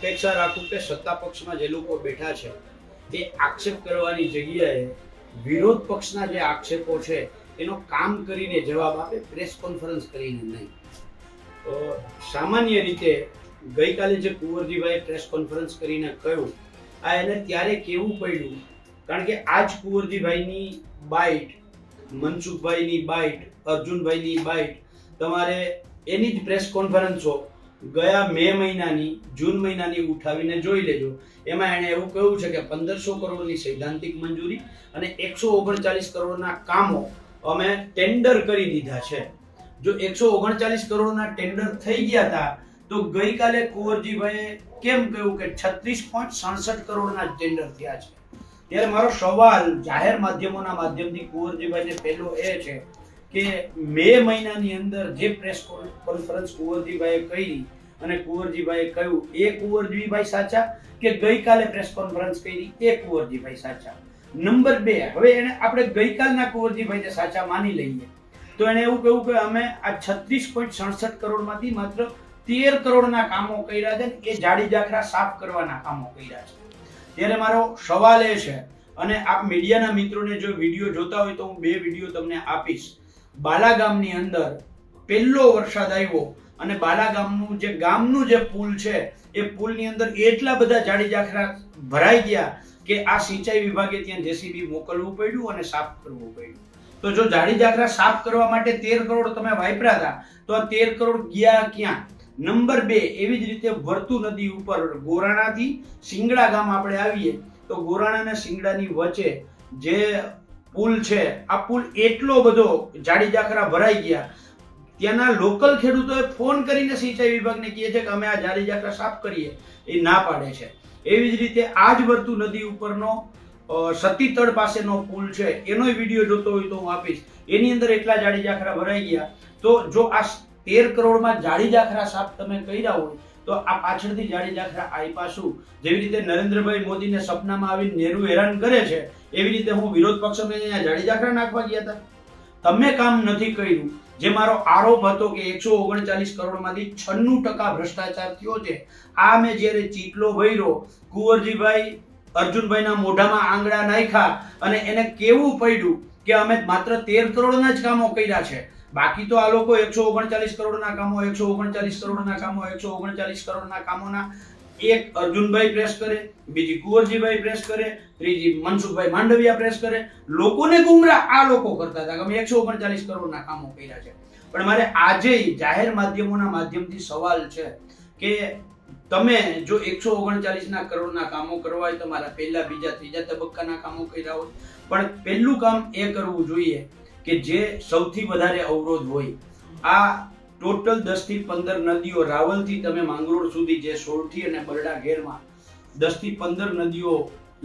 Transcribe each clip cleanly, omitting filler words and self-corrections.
અપેક્ષા રાખું કે સત્તા પક્ષમાં જે લોકો બેઠા છે એ આક્ષેપ કરવાની જગ્યાએ વિરોધ પક્ષના જે આક્ષેપો છે એનો કામ કરીને જવાબ આપે, પ્રેસ કોન્ફરન્સ કરીને નહીં. સામાન્ય રીતે ગઈકાલે જે કુંવરજીભાઈ પ્રેસ કોન્ફરન્સ કરીને કહ્યું, આ એને ત્યારે કેવું પડ્યું, કારણ કે આજ કુંવરજીભાઈની બાઇટ, મનસુખભાઈની બાઇટ, અર્જુનભાઈની બાઇટ, તમારે એની જ પ્રેસ કોન્ફરન્સો ગયા મે મહિનાની, જૂન મહિનાની ઉઠાવીને જોઈ લેજો. એમાં એણે એવું કહ્યું છે કે 1500 કરોડની સૈદ્ધાંતિક મંજૂરી અને 139 કરોડના કામો અમે ટેન્ડર કરી દીધા છે. જો 139 કરોડના ટેન્ડર થઈ ગયા હતા તો ગઈકાલે કુંવરજીભાઈએ કેમ કહ્યું કે 36.67 કરોડના ટેન્ડર થયા છે? ત્યારે મારો સવાલ જાહેર માધ્યમોના માધ્યમથી કુંવરજીભાઈને પહેલો એ છે કે મે મહિનાની અંદર જે પ્રેસ કોન્ફરન્સ કુંવરજીભાઈએ કરી અને કુંવરજીભાઈએ કહ્યું એ કુંવરજીભાઈ સાચા કે ગઈકાલે પ્રેસ કોન્ફરન્સ કરી એ કુંવરજીભાઈ સાચા? નંબર 2, હવે એને આપણે ગઈકાલના કુંવરજીભાઈને સાચા માની લઈએ તો એને એવું કહ્યું કે અમે આ 36.67 કરોડમાંથી માત્ર 13 કરોડના કામો કર્યા છે, એ જાડી જાખરા સાફ કરવાના કામો કર્યા છે. ત્યારે મારો સવાલ એ છે, અને આપ મીડિયાના મિત્રોને જો વિડીયો જોતા હોય તો હું 2 વિડીયો તમને આપીશ. બાલાગામની અંદર પહેલો વરસાદ આવ્યો અને બાલાગામનું જે પુલ છે એ પુલની અંદર એટલા બધા જાડી જાખરા ભરાઈ ગયા કે આ સિંચાઈ વિભાગે ત્યાં જેસીબી મોકલવું પડ્યું અને સાફ કરવું પડ્યું. તો જો જાડી જાખરા સાફ કરવા માટે 13 કરોડ તમે વાપર્યા હતા તો આ 13 કરોડ ગયા ક્યાં? નંબર 2, એવી જ રીતે વર્તુ નદી ઉપર ગોરાણાથી સિંગડા ગામ આપણે આવીએ તો ગોરાણા અને સિંગડાની વચ્ચે જે પુલ છે, આ પુલ એટલો બધો જાડી જાખરા ભરાઈ ગયા, ત્યાંના લોકલ ખેડૂતોએ ફોન કરીને સિંચાઈ વિભાગને કહે છે કે અમે આ જાડી જાખરા સાફ કરીએ, એ ના પાડે છે. એવી જ રીતે આ જ વર્તુ નદી ઉપરનો સતીતળ પાસેનો પુલ છે, એનો વિડીયો જોતો હોય તો હું આપીશ. એની અંદર એટલા જાડી જાખરા ભરાઈ ગયા. તો જો આ 13 કરોડમાં જાડી જાખરા સાફ તમે કર્યા હોય તો આ પાછળથી જાડી જાખરા આપ્યા શું? જેવી રીતે નરેન્દ્રભાઈ મોદીને સપનામાં આવીને નહેરુ હેરાન કરે છે, એવી રીતે હું વિરોધ પક્ષને અહીંયા જાડી જાખરા નાખવા ગયા હતા? તમે કામ નથી કર્યું. જે મારો આરોપ હતો કે 139 કરોડમાંથી 96% ભ્રષ્ટાચાર થયો છે, આ મેં જ્યારે ચીટલો ભર્યો, કુંવરજીભાઈ અર્જુનભાઈના મોઢામાં આંગળા નાખ્યા અને એને કેવું પડ્યું કે અમે માત્ર 13 કરોડના જ કામો કર્યા છે, બાકી તો આ લોકો 139 કરોડના કામો, 139 કરોડના કામો, 139 કરોડના કામોના એક અર્જુનભાઈ પ્રેસ કરે, બીજી કુંવરજીભાઈ પ્રેસ કરે, ત્રીજી મનસુખભાઈ માંડવિયા પ્રેસ કરે. લોકોને ગુમરાહ આ લોકો કરતા હતા કે અમે 139 કરોડના કામો કર્યા છે. પણ મારે આજે જાહેર માધ્યમોના માધ્યમથી સવાલ છે કે તમે જો 139 કરોડના કામો કરવા હોય, તમારા પહેલા, બીજા, ત્રીજા તબક્કાના કામો કર્યા હોય, પણ પહેલું કામ એ કરવું જોઈએ કે જે સૌથી વધારે અવરોધ હોય, આ ટોટલ 10 થી 15 નદીઓ, રાવલથી તમે માંગરોળ સુધી જે સોરઠી અને બરડા ઘેરમાં 10 થી 15 નદીઓ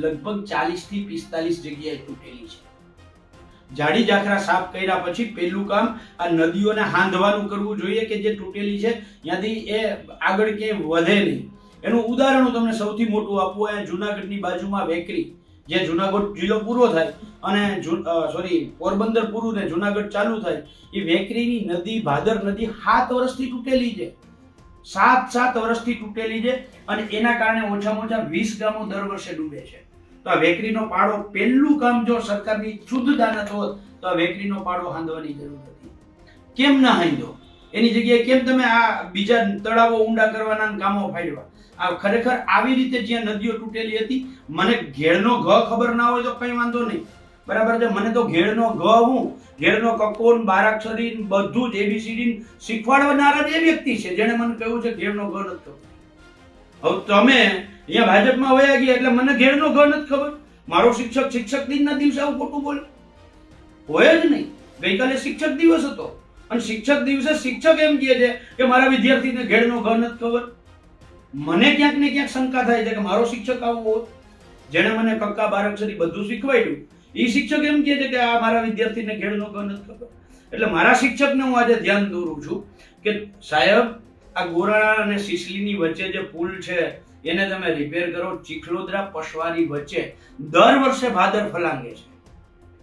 લગભગ 40 થી 45 જગ્યાએ તૂટેલી છે. જાડી જાખરા સાફ કર્યા પછી પહેલું કામ આ નદીઓને હાંધવાનું કરવું જોઈએ કે જે તૂટેલી છે ત્યાંથી એ આગળ ક્યાંય વધે નહીં. એનું ઉદાહરણ હું તમને સૌથી મોટું આપું. અહીંયા જુનાગઢની બાજુમાં વેકરી, જે જુનાગઢ જિલ્લો પૂરો થાય અને પોરબંદર પૂરું ને જુનાગઢ ચાલુ થાય, એ વેકરીની નદી, ભાદર નદી 7 વર્ષથી તૂટેલી છે. 7 વર્ષથી તૂટેલી છે અને એના કારણે ઓછામાં ઓછા 20 ગામો દર વર્ષે ડૂબે છે. તો આ વેકરીનો પાડો, પહેલું કામ જો સરકારની શુદ્ધ દાનત હોત તો આ વેકરીનો પાડો હાંધવાની જરૂર હતી. કેમ ના હાંધ્યો? એની જગ્યાએ કેમ તમે આ બીજા તળાવો ઊંડા કરવાના કામો ફાડ્યા? આ ખરેખર આવી રીતે જ્યાં નદીઓ તૂટેલી હતી, મને ઘેડનો ઘ ખબર ના હોય તો કઈ વાંધો નહીં, બરાબર છે. મને તો ઘેડનો ઘ, હું ઘેડનો કકોન, બારાક્ષરી બધું જ એબીસીડી શીખવાડનારા જ એ વ્યક્તિ છે જેણે મને કહ્યું છે ઘેડનો ઘ નથી ખબર. હવે તમે અહીંયા ભાજપમાં વયા ગયા એટલે મને ઘેડનો ઘ નથી ખબર. મારો શિક્ષક દિનના દિવસે આવું ખોટું બોલે? હોય જ નહીં. ગઈકાલે શિક્ષક દિવસ હતો અને શિક્ષક દિવસે શિક્ષક એમ કહે છે કે મારા વિદ્યાર્થીને ઘેડનો ઘ નથી ખબર. મને ક્યાંક ને ક્યાંક શંકા થાય છે કે મારો શિક્ષક આવું હોત, જેણે મને કક્કા બારાક્ષરી બધું શીખવાડ્યું, એ શિક્ષક એમ કહે છે કે આ મારા વિદ્યાર્થીને ઘેડનો ઘ નથી ખબર. એટલે મારા શિક્ષકને હું આજે ધ્યાન દોરું છું કે સાહેબ, આ ગોરાણા અને સિસલીની વચ્ચે જે પુલ છે એને તમે રિપેર કરો. ચીખલોદરા પશવારી વચ્ચે દર વર્ષે ભાદર ફલાંગે છે.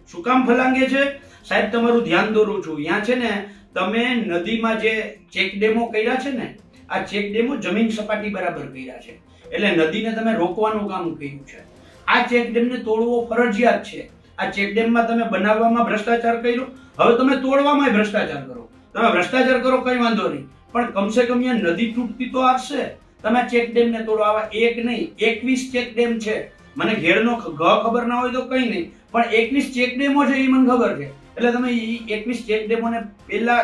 શું કામ ફલાંગે છે સાહેબ? તમારું ધ્યાન દોરું છું. અહીંયા છે ને, તમે નદીમાં જે ચેક ડેમો કર્યા છે ને, આ ચેક ડેમો જમીન સપાટી બરાબર કર્યા છે, એટલે નદીને તમે રોકવાનું કામ કર્યું છે. આ ચેક ડેમને તોડવો ફરજિયાત છે. આ ચેક ડેમમાં તમે બનાવવામાં ભ્રષ્ટાચાર કર્યો, હવે તમે તોડવામાં ભ્રષ્ટાચાર કરો. તમે ભ્રષ્ટાચાર કરો કઈ વાંધો નહીં, પણ કમસે કમ અહીંયા નદી તૂટતી તો આવશે. તમે ચેક ડેમને તોડો. આવા એક નહીં 21 ચેક ડેમ છે. મને ઘેરનો ખબર ના હોય તો કઈ નહીં, પણ 21 ચેક ડેમો છે એ મને ખબર છે. એટલે તમે એ 21 ચેક ડેમોને પહેલા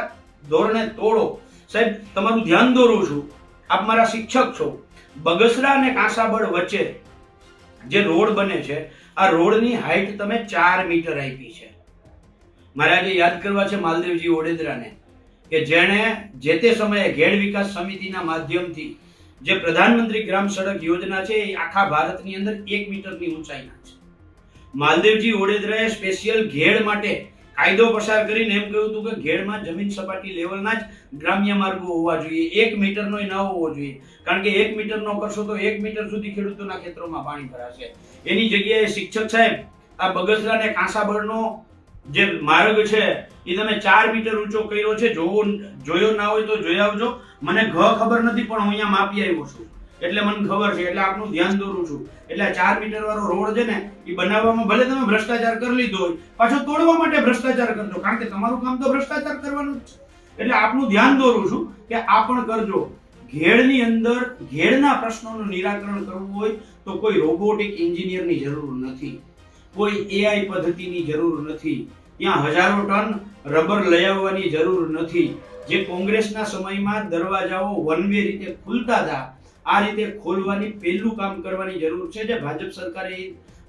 ધોરણે તોડો. સાહેબ તમારું ધ્યાન દોરું છું, આપ મારા શિક્ષક છો. બગસરા અને કાંસાબળ વચ્ચે જે રોડ બને છે, આ રોડની હાઈટ તમે 4 મીટર આપી છે. મારે આજે યાદ કરવા છે માલદેવજી ઓડેદરાને, કે જેણે જે તે સમયે ઘેડ વિકાસ સમિતિના માધ્યમથી જે પ્રધાનમંત્રી ગ્રામ સડક યોજના છે એ આખા ભારતની અંદર 1 મીટરની ઊંચાઈના છે. માલદેવજી ઓડેદરાએ સ્પેશિયલ ઘેડ માટે કાયદો પસાર કરીને એમ કહ્યું હતું કે ઘેડમાં જમીન સપાટી લેવલના જ ગ્રામ્ય માર્ગો હોવા જોઈએ, 1 મીટરનો ન હોવો જોઈએ. કારણ કે 1 મીટરનો કરશો તો 1 મીટર સુધી ખેડૂતોના ખેતરોમાં પાણી ભરાશે. એની જગ્યાએ શિક્ષક સાહેબ આ બગસરા અને કાંસાબળનો જે માર્ગ છે એ તમે 4 મીટર ઊંચો કર્યો છે. જોયો ના હોય તો જોઈ આવજો. મને ખબર નથી, પણ હું અહીંયા માપી આવ્યો છું એટલે મને ખબર છે, એટલે આપનું ધ્યાન દોરું છું. એટલે 4 મીટર વાળો રોડ છે ને એ બનાવવામાં ભલે તમે ભ્રષ્ટાચાર કરી લીધો હોય, પાછો તોડવા માટે ભ્રષ્ટાચાર કરજો, કારણ કે તમારું કામ તો ભ્રષ્ટાચાર કરવાનું જ છે. એટલે આપનું ધ્યાન દોરું છું કે આ પણ કરજો. ઘેડની અંદર ઘેડના પ્રશ્નોનું નિરાકરણ કરવું હોય તો કોઈ રોબોટિક એન્જિનિયરની જરૂર નથી, કોઈ એઆઈ પદ્ધતિની જરૂર નથી, ત્યાં હજારો ટન રબર લઈ આવવાની જરૂર નથી. જે કોંગ્રેસના સમયમાં દરવાજાઓ વન વે રીતે ખુલતા હતા, આ રીતે ખોલવાની પહેલું કામ કરવાની જરૂર છે. જે ભાજપ સરકારે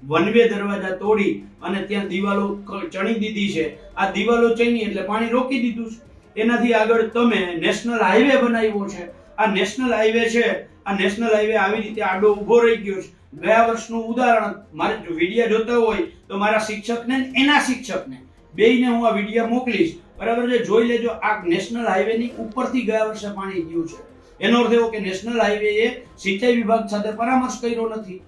વન વે દરવાજા તોડી અને ત્યાં દિવાલો ચણી દીધી છે. આ દિવાલો ચણી એટલે પાણી રોકી દીધું છે. એનાથી આગળ તમે નેશનલ હાઈવે બનાવ્યો છે. આ નેશનલ હાઈવે છે, આ નેશનલ હાઈવે આવી રીતે આડો ઊભો રહી ગયો છે. ગયા વર્ષનું ઉદાહરણ, મારે જો વિડીયો જોતા હોય તો મારા શિક્ષકને એના શિક્ષકને બેયને હું આ વિડીયો મોકલીશ, બરાબર છે, જોઈ લેજો. આ નેશનલ હાઈવે ની ઉપરથી ગયા વર્ષે પાણી ગયું છે. એનો અર્થ એવો કે નેશનલ હાઈવે એ સિંચાઈ વિભાગ સાથે પરામર્શ કર્યો નથી.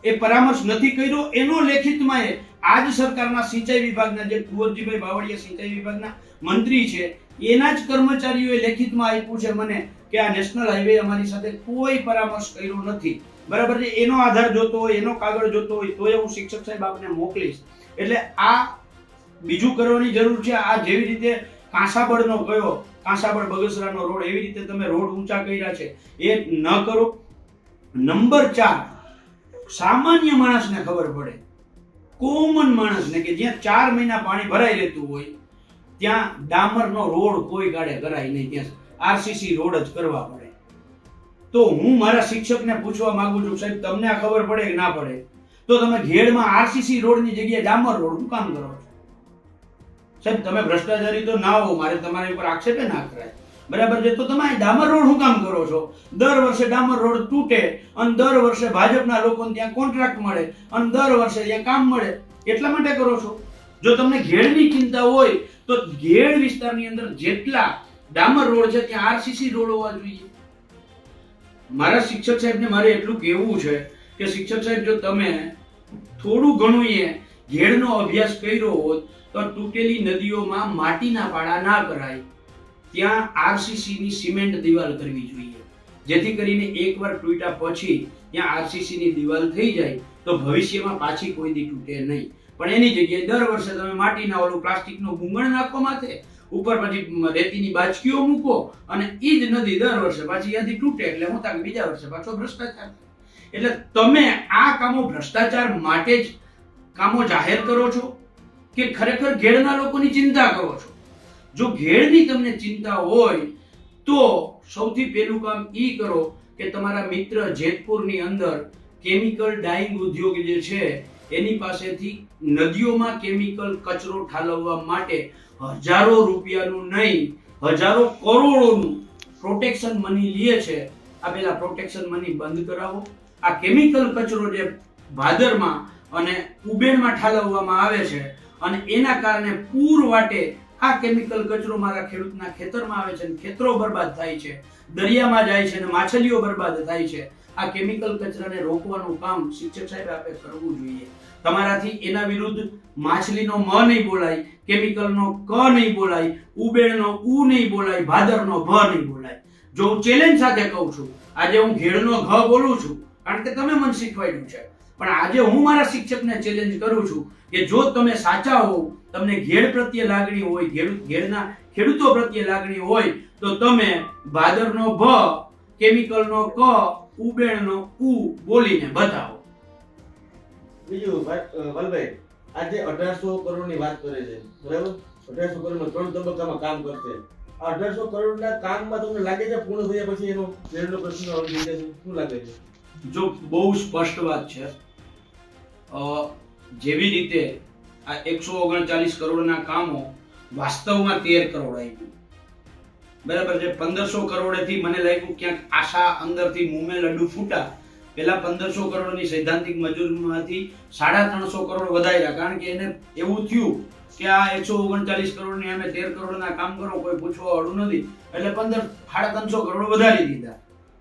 એ પરામર્શ નથી કર્યો એનો લેખિતમાં આજ સરકારના સિંચાઈ વિભાગના જે કુંવરજીભાઈ બાવળિયા સિંચાઈ વિભાગના મંત્રી છે, એના જ કર્મચારીઓએ લેખિતમાં આપ્યું છે મને કે આ નેશનલ હાઈવે અમારી સાથે કોઈ પરામર્શ કર્યો નથી, બરાબર છે. એનો આધાર જોતો હોય, એનો કાગળ જોતો હોય તો હું શિક્ષક સાહેબ આપને મોકલીશ. એટલે આ બીજું કરવાની જરૂર છે. આ જેવી રીતે કાંસાબળનો કયો કાંસાબળ બગસરાનો રોડ એવી રીતે તમે રોડ ઊંચા કર્યા છે એ ન કરો. નંબર 4, સામાન્ય માણસને ખબર પડે, કોમન માણસને, કે જ્યાં 4 મહિના પાણી ભરાઈ રહેતું હોય ત્યાં ડામરનો રોડ કોઈ ગાડે કરાય નહીં, ત્યાં આરસીસી રોડ જ કરવા પડે. તો હું મારા શિક્ષકને પૂછવા માંગુ છું, સાહેબ તમને આ ખબર પડે કે ના પડે, તો તમે ઘેડમાં આરસીસી રોડની જગ્યાએ ડામર રોડ શું કામ કરો છો? સાહેબ તમે ભ્રષ્ટાચારી તો ના હો, મારે તમારી ઉપર આક્ષેપે ના કરાય, બરાબર છે. તો તમે ડામર રોડ શું કામ કરો છો? દર વર્ષે ડામર રોડ તૂટે અને દર વર્ષે ભાજપના લોકોને ત્યાં કોન્ટ્રાક્ટ મળે અને દર વર્ષે ત્યાં કામ મળે, એટલા માટે કરો છો. જો તમને ઘેડની ચિંતા હોય તો ઘેડ વિસ્તારની અંદર જેટલા ડામર રોડ છે ત્યાં આરસીસી રોડ હોવા જોઈએ. મારા શિક્ષક સાહેબને મારે એટલું કહેવું છે કે શિક્ષક સાહેબ જો તમે થોડું ઘણું ઘેડનો અભ્યાસ કર્યો હોત તો તૂટેલી નદીઓમાં માટીના પાડા ના કરાય, ત્યાં આરસીસી ની સિમેન્ટ દિવાલ કરવી જોઈએ, જેથી કરીને એકવાર તૂટ્યા પછી ત્યાં આરસીસી ની દિવાલ થઈ જાય તો ભવિષ્યમાં પાછી કોઈ દી તૂટે નહીં. પણ એની જગ્યાએ દર વર્ષે તમે માટીના ઓલું પ્લાસ્ટિકનું ભૂંગળ નાખો માથે, ઉપર પછી રેતીની બાચકીઓ મૂકો અને ઈ જ નદી દર વર્ષે પાછી ત્યાંથી તૂટે, એટલે હું તાકે બીજા વર્ષે પાછો ભ્રષ્ટાચાર. એટલે તમે આ કામો ભ્રષ્ટાચાર માટે જ કામો જાહેર કરો છો કે ખરેખર ઘેડના લોકોની ચિંતા કરો છો? જો ઘેડની તમને ચિંતા હોય તો સૌથી પહેલું કામ ઈ કરો કે તમારા મિત્ર જેતપુરની અંદર કેમિકલ ડાઇંગ ઉદ્યોગ જે છે એની પાસેથી નદીઓમાં કેમિકલ કચરો ઠાલવવા માટે હજારો રૂપિયાનું નહીં, હજારો કરોડોનું પ્રોટેક્શન મની લે છે. આ પેલા પ્રોટેક્શન મની બંધ કરાવો. આ કેમિકલ કચરો જે ભાદરમાં અને ઉબેણમાં ઠાલવવામાં આવે છે અને એના કારણે પૂર વાટે આ કેમિકલ કચરો મારા ખેડૂતના ખેતરમાં આવે છે અને ખેતરો બરબાદ થાય છે, દરિયામાં જાય છે અને માછલીઓ બરબાદ થાય છે. આ કેમિકલ કચરાને રોકવાનું કામ શિક્ષક સાહેબ આપે કરવું જોઈએ. તમારાથી એના વિરુદ્ધ માછલીનો મ નહીં બોલાય, કેમિકલનો ક નહીં બોલાય, ઉબેણનો ઉ નહીં બોલાય, ભાદરનો ભ નહીં બોલાય. જો હું ચેલેન્જ સાથે કહું છું, આજે હું ઘેડનો ઘ બોલું છું કારણ કે તમે મને શીખવાડ્યું છે, પણ આજે હું મારા શિક્ષકને ચેલેન્જ કરું છું કે જો તમે સાચા હો, તમને ઘેડ પ્રત્યે લાગણી હોય, ઘેડના ખેડૂતો પ્રત્યે લાગણી હોય, તો તમે ભાદરનો ભ, કેમિકલનો ક, ઉબેણનો ઉ બોલીને બતાવો. બીજું વાલભાઈ, આજે 1800 કરોડની વાત કરે છે, બરાબર? 1800 કરોડમાં 3 તબક્કામાં કામ કરશે. આ 1800 કરોડના કામમાં તમને લાગે છે પૂર્ણ થયા પછી એનો ઘેડનો પ્રશ્ન હલ થઈ જશે? શું લાગે છે? જો બહુ સ્પષ્ટ વાત છે, જેવી રીતે આ 139 કરોડના કામો વાસ્તવમાં 13 કરોડ આવ્યું, બરાબર છે. 1500 કરોડથી મને લાગ્યું ક્યાંક આશા અંદરથી મુંમે લડ્ડુ ફૂટા. પેલા 1500 કરોડની સૈદ્ધાંતિક મજૂરીમાંથી 350 કરોડ વધાર્યા, કારણ કે એને એવું થયું કે આ 139 કરોડની અમે 13 કરોડના કામ કરો, કોઈ પૂછવા વાળું નથી, એટલે 350 કરોડ વધારી દીધા,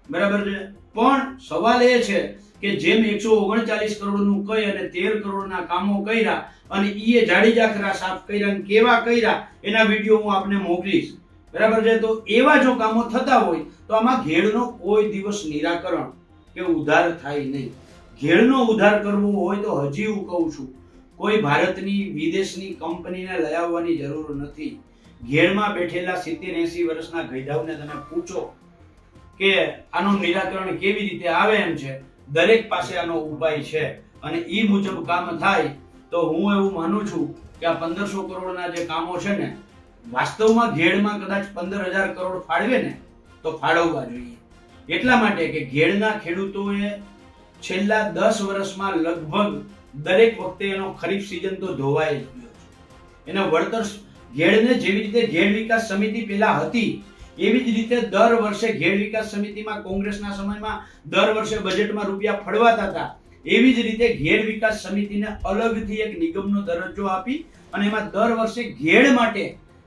બરાબર છે. પણ સવાલ એ છે કે જેમ 139 કરોડનું કહી અને 13 કરોડના કામો કર્યા અને ઈએ જાડી જાખરા સાફ કર્યા અને કેવા કર્યા એના વિડીયો હું આપને મોકલીશ, બરાબર છે. તો એવા જો કામો થતા હોય તો આમાં ઘેડનો કોઈ દિવસ નિરાકરણ કે ઉદ્ધાર થાય નહીં. ઘેડનો ઉદ્ધાર કરવો હોય તો હજી હું કહું છું, કોઈ ભારતની વિદેશની કંપનીને લઈ આવવાની જરૂર નથી. ઘેડમાં બેઠેલા 70-80 વર્ષના ગઈઢાઓને તમે પૂછો કે આનું નિરાકરણ કેવી રીતે આવે એમ છે, દરેક પાસે આનો ઉપાય છે અને એ મુજબ કામ થાય તો હું એવું માનું છું કે આ 1500 કરોડના જે કામો છે ને, વાસ્તવમાં ઘેડમાં કદાચ 15,000 કરોડ ફાળવે ને તો ફાળવવા જોઈએ. એટલા માટે કે ઘેડના ખેડૂતોએ છેલ્લા 10 વર્ષમાં લગભગ દરેક વખતે એનો ખરીફ સિઝન તો ધોવાઈ જ ગયો છે. એના વળતર ઘેડને જેવી રીતે ઘેડ વિકાસ સમિતિ પેલા હતી એવી જ રીતે દર વર્ષે ઘેડ વિકાસ સમિતિમાં કોંગ્રેસના સમયમાં દર વર્ષે બજેટમાં રૂપિયા ફળવાતા હતા, એવી જ રીતે ઘેડ વિકાસ સમિતિને અલગથી એક નિગમનો દરજ્જો આપી અને એમાં દર વર્ષે ઘેડ માટે,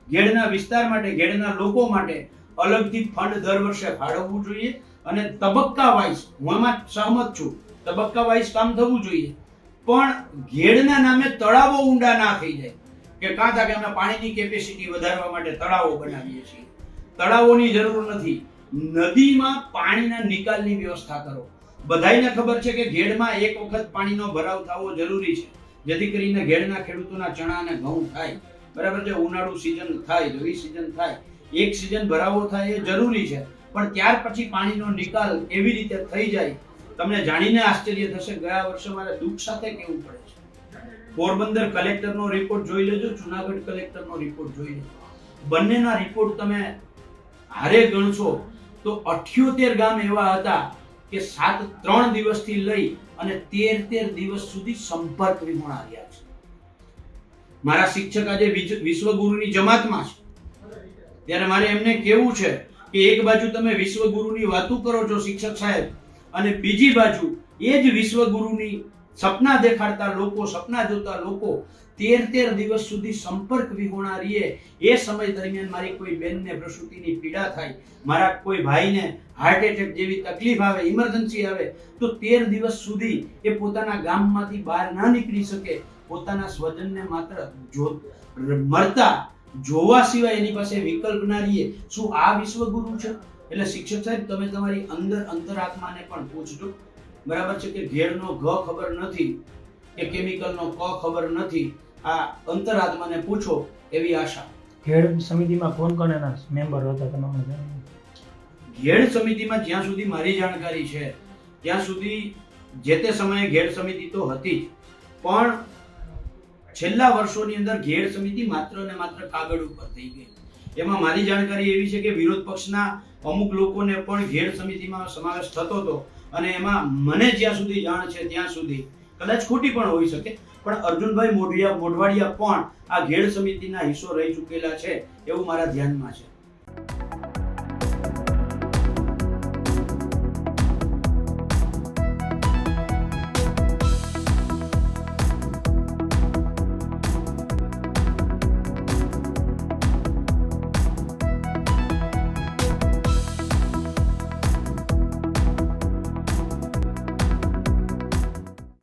ઘેડના વિસ્તાર માટે, ઘેડના લોકો માટે અલગથી ફંડ દર વર્ષે ફાળવવું જોઈએ અને તબક્કા વાઇઝ, હું એમાં સહમત છું, તબક્કા વાઇઝ કામ થવું જોઈએ. પણ ઘેડના નામે તળાવો ઊંડા ના થઈ જાય કે કાં થાય કે અમે પાણીની કેપેસિટી વધારવા માટે તળાવો બનાવીએ છીએ. તળાવોની જરૂર નથી, નદીમાં પાણીના નિકાલની વ્યવસ્થા કરો. બધાયને ખબર છે કે ઘેડમાં એક વખત પાણીનો ભરાવ થવો જરૂરી છે, જેથી કરીને ઘેડના ખેડૂતોના ચણા અને ઘઉં થાય, બરાબર છે. ઉનાળુ સિઝન થાય, રવિ સિઝન થાય, એક સિઝન ભરાવો થાય એ જરૂરી છે, પણ ત્યાર પછી પાણીનો નિકાલ એવી રીતે થઈ જાય. તમને જાણીને આશ્ચર્ય થશે, ગયા વર્ષે મારે દુઃખ સાથે કહેવું પડે છે, પોરબંદર કલેક્ટરનો રિપોર્ટ જોઈ લેજો, જુનાગઢ કલેક્ટરનો રિપોર્ટ જોઈ લેજો, બંનેના રિપોર્ટ તમે હારે ગણશો તો 78 ગામ એવા હતા કે 3 દિવસથી લઈ અને 13 દિવસ સુધી સંપર્ક વિહોણા રહ્યા છે. મારા શિક્ષક આજે વિશ્વગુરુની જમાતમાં છે, ત્યારે મારે એમને કહેવું છે કે એક બાજુ તમે વિશ્વગુરુની વાતો કરો છો શિક્ષક સાહેબ, અને બીજી બાજુ એ જ વિશ્વગુરુની સપના દેખાડતા લોકો, સપના જોતા લોકો 13 દિવસ સુધી સંપર્ક વિહોણા રહીએ. એ સમય દરમિયાન મારી કોઈ બેનને પ્રસૂતિની પીડા થાય, મારા કોઈ ભાઈને હાર્ટ એટેક જેવી તકલીફ આવે, ઇમરજન્સી આવે, તો 13 દિવસ સુધી એ પોતાના ગામમાંથી બહાર ના નીકળી શકે, પોતાના સ્વજનને માત્ર મરતા જોવા સિવાય એની પાસે વિકલ્પ ના રહીએ. શું આ વિશ્વગુરુ છે? એટલે શિક્ષક સાહેબ, તમે તમારી અંતરાત્માને પણ પૂછજો, બરાબર છે, કે ઘેડનો ઘ ખબર નથી કે કેમિકલનો ક ખબર નથી, આ અંતરાત્માને પૂછો એવી આશા. ઘેડ સમિતિમાં કોણ કોણ એના મેમ્બર હતા તમે? ઘેડ સમિતિમાં જ્યાં સુધી મારી જાણકારી છે ત્યાં સુધી જે તે સમયે ઘેડ સમિતિ તો હતી જ, પણ છેલ્લા વર્ષોની અંદર ઘેડ સમિતિ માત્ર ને માત્ર કાગળ ઉપર થઈ ગઈ. એમાં મારી જાણકારી એવી છે કે વિરોધ પક્ષના અમુક લોકોને પણ ઘેડ સમિતિમાં સમાવેશ થતો હતો, અને એમાં મને જ્યાં સુધી જાણ છે ત્યાં સુધી, કદાચ ખોટી પણ હોઈ શકે, પણ અર્જુનભાઈ મોઢવાડિયા પણ આ ઘેડ સમિતિના હિસ્સો રહી ચૂકેલા છે એવું મારા ધ્યાનમાં છે.